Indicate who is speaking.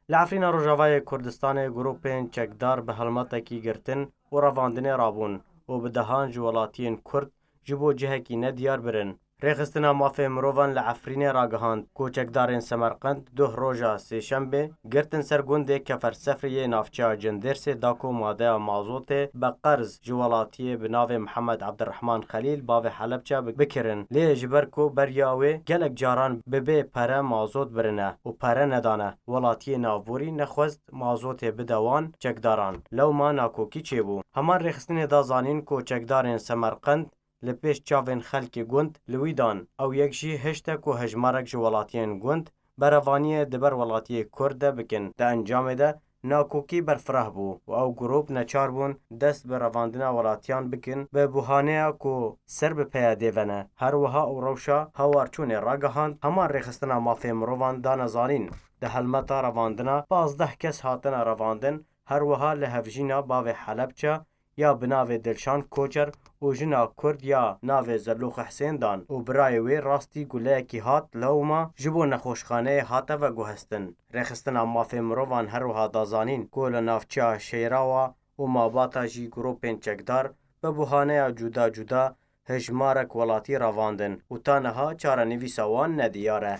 Speaker 1: لعفرین روجاوای کردستان گروپین چکدار به هلمتکی گرتن و رواندن رابون و به دهان جوالاتین کرد جبو جهکی ندیار برن. ریخستنا مافه مروان لعفرین راگهاند کوچکدارین سمرقند ده روژا سه شنبه گرتن سرگونده کفر سفریه نافچه جندرس داکو ماده مازوت به قرض جوالاتی به ناو محمد عبدالرحمن خلیل باو حلبچه بکرن لی جبر کو بریاوه گلک جاران به پره مازوت برنه و پره ندانه ولاتی ناووری نخوست مازوت بدوان چکداران لو ما ناکوکی چه بو همان ریخستن دا زانین کوچکدارین سمرقند لپیش چاوین خلک گوند لویدان او یکشی هشتک و هجمارک جوالاتین گوند بروانی دبر ولاتی کرده بکن ده انجام ده ناکوکی برفرح بو و او گروپ نچار بون دست به رواندنا ولاتیان بکن به بوهانه کو سر به پیاده ونه هر وها او روشا هوارچون راگهاند همان ریخستنا مافی مروان دان زانین ده هلمتا رواندنا 15 کس هاتن رواندن هر وها لهفجینا باو حلبچه یا بناو دلشان کوچر و جنا کرد یا ناو زرلوخ حسین دان و برای وی راستی گله کی هات لوما جبو نخوشخانه هاته و گوهستن رخستن مافی مروان هر وها دازانین گول نافچه شیراوا و ماباتا جی گروپین چکدار به بوهانه جدا جدا هجمارک ولاتی رواندن و تانها چاره نویسوان ندیاره